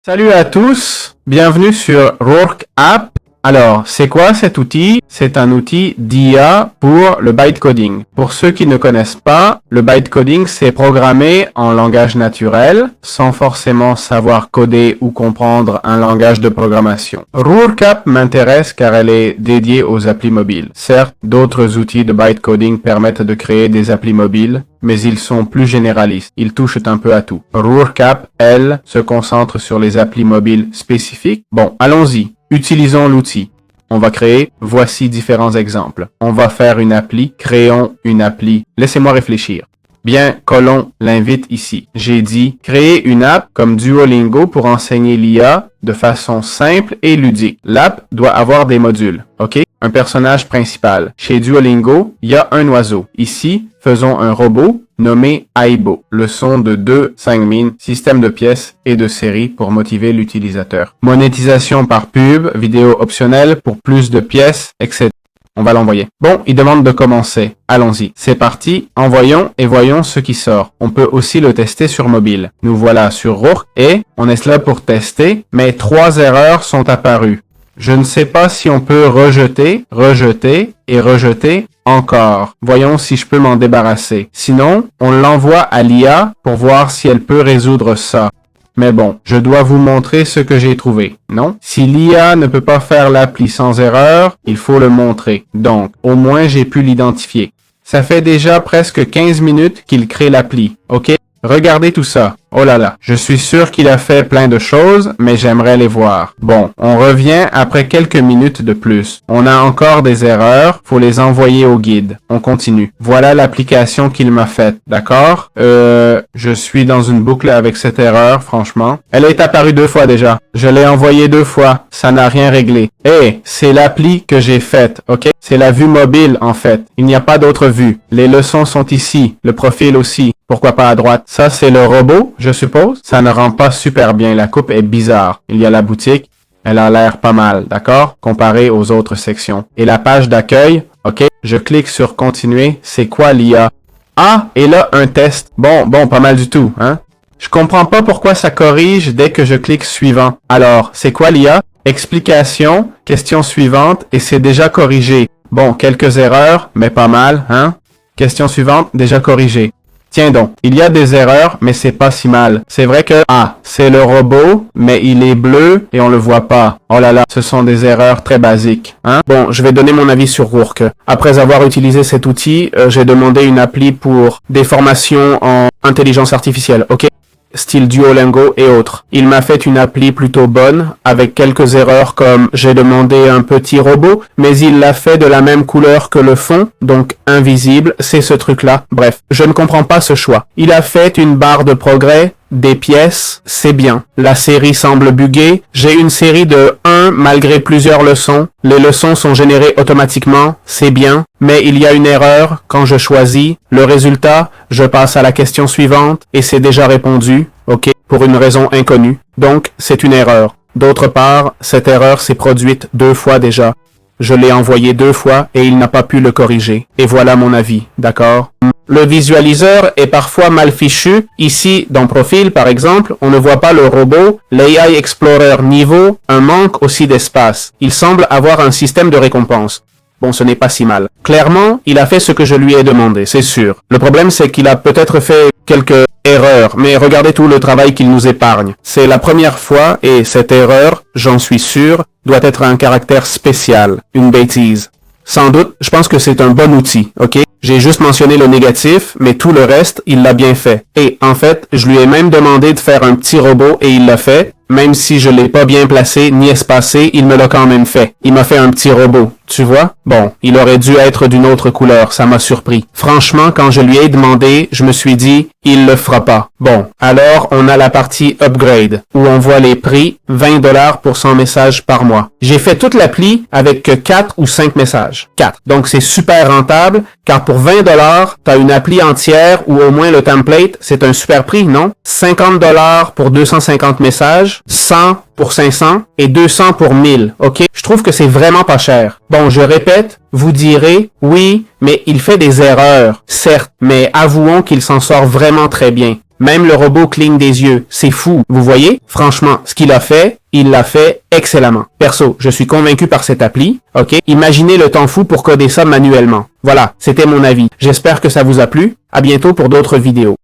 Salut à tous, bienvenue sur Rourke App. Alors, c'est quoi cet outil? C'est un outil d'IA pour le bytecoding. Pour ceux qui ne connaissent pas, le bytecoding, c'est programmer en langage naturel, sans forcément savoir coder ou comprendre un langage de programmation. Rourke App m'intéresse car elle est dédiée aux applis mobiles. Certes, d'autres outils de bytecoding permettent de créer des applis mobiles, mais ils sont plus généralistes. Ils touchent un peu à tout. Rourke App, elle, se concentre sur les applis mobiles spécifiques. Bon, allons-y. Utilisons l'outil. On va créer, voici différents exemples. On va faire une appli, créons une appli. Laissez-moi réfléchir. Bien, Colon l'invite ici. J'ai dit, créer une app comme Duolingo pour enseigner l'IA de façon simple et ludique. L'app doit avoir des modules, ok? Un personnage principal. Chez Duolingo, il y a un oiseau. Ici, faisons un robot nommé Aibo. Leçon de 2, 5 mines, système de pièces et de séries pour motiver l'utilisateur. Monétisation par pub, vidéo optionnelle pour plus de pièces, etc. On va l'envoyer. Bon, il demande de commencer. Allons-y. C'est parti. Envoyons et voyons ce qui sort. On peut aussi le tester sur mobile. Nous voilà sur Rourke et on est là pour tester, mais 3 erreurs sont apparues. Je ne sais pas si on peut rejeter, rejeter et rejeter encore. Voyons si je peux m'en débarrasser. Sinon, on l'envoie à l'IA pour voir si elle peut résoudre ça. Mais bon, je dois vous montrer ce que j'ai trouvé, non? Si l'IA ne peut pas faire l'appli sans erreur, il faut le montrer. Donc, au moins j'ai pu l'identifier. Ça fait déjà presque 15 minutes qu'il crée l'appli, ok? Regardez tout ça. Oh là là, je suis sûr qu'il a fait plein de choses, mais j'aimerais les voir. Bon, on revient après quelques minutes de plus. On a encore des erreurs, faut les envoyer au guide. On continue. Voilà l'application qu'il m'a faite, d'accord? Je suis dans une boucle avec cette erreur, franchement. Elle est apparue 2 fois déjà. Je l'ai envoyée 2 fois, ça n'a rien réglé. Hey, c'est l'appli que j'ai faite, ok? C'est la vue mobile, en fait. Il n'y a pas d'autre vue. Les leçons sont ici, le profil aussi. Pourquoi pas à droite? Ça, c'est le robot, je suppose. Ça ne rend pas super bien. La coupe est bizarre. Il y a la boutique. Elle a l'air pas mal, d'accord? Comparé aux autres sections. Et la page d'accueil, ok? Je clique sur continuer. C'est quoi l'IA? Ah, et là, un test. Bon, pas mal du tout, hein? Je comprends pas pourquoi ça corrige dès que je clique suivant. Alors, c'est quoi l'IA? Explication, question suivante, et c'est déjà corrigé. Bon, quelques erreurs, mais pas mal, hein? Question suivante, déjà corrigée. Tiens donc, il y a des erreurs, mais c'est pas si mal. C'est vrai que, c'est le robot, mais il est bleu et on le voit pas. Oh là là, ce sont des erreurs très basiques, hein? Bon, je vais donner mon avis sur Rourke. Après avoir utilisé cet outil, j'ai demandé une appli pour des formations en intelligence artificielle, ok? Style Duolingo et autres. Il m'a fait une appli plutôt bonne, avec quelques erreurs comme j'ai demandé un petit robot, mais il l'a fait de la même couleur que le fond, donc invisible, c'est ce truc-là. Bref, je ne comprends pas ce choix. Il a fait une barre de progrès, des pièces, c'est bien. La série semble bugger. J'ai une série de 1 malgré plusieurs leçons. Les leçons sont générées automatiquement, c'est bien. Mais il y a une erreur quand je choisis. Le résultat, je passe à la question suivante et c'est déjà répondu, ok, pour une raison inconnue. Donc, c'est une erreur. D'autre part, cette erreur s'est produite 2 fois déjà. Je l'ai envoyé 2 fois et il n'a pas pu le corriger. Et voilà mon avis, d'accord? Le visualiseur est parfois mal fichu. Ici, dans Profil, par exemple, on ne voit pas le robot. L'AI Explorer niveau, un manque aussi d'espace. Il semble avoir un système de récompense. Bon, ce n'est pas si mal. Clairement, il a fait ce que je lui ai demandé, c'est sûr. Le problème, c'est qu'il a peut-être fait quelques erreurs, mais regardez tout le travail qu'il nous épargne. C'est la première fois, et cette erreur, j'en suis sûr, doit être un caractère spécial, une bêtise. Sans doute, je pense que c'est un bon outil, ok? J'ai juste mentionné le négatif, mais tout le reste, il l'a bien fait. Et en fait, je lui ai même demandé de faire un petit robot et il l'a fait. Même si je l'ai pas bien placé ni espacé, il me l'a quand même fait. Il m'a fait un petit robot, tu vois? Bon, il aurait dû être d'une autre couleur, ça m'a surpris. Franchement, quand je lui ai demandé, je me suis dit, il le fera pas. Bon, alors on a la partie Upgrade, où on voit les prix, 20 $ pour 100 messages par mois. J'ai fait toute l'appli avec que 4 ou 5 messages. 4. Donc c'est super rentable, car pour 20 $, t'as une appli entière ou au moins le template, c'est un super prix, non? 50 $ pour 250 messages, 100 pour 500 et 200 pour 1000, ok? Je trouve que c'est vraiment pas cher. Bon, je répète, vous direz, oui, mais il fait des erreurs, certes, mais avouons qu'il s'en sort vraiment très bien. Même le robot cligne des yeux. C'est fou. Vous voyez? Franchement, ce qu'il a fait, il l'a fait excellemment. Perso, je suis convaincu par cette appli. Ok? Imaginez le temps fou pour coder ça manuellement. Voilà, c'était mon avis. J'espère que ça vous a plu. À bientôt pour d'autres vidéos.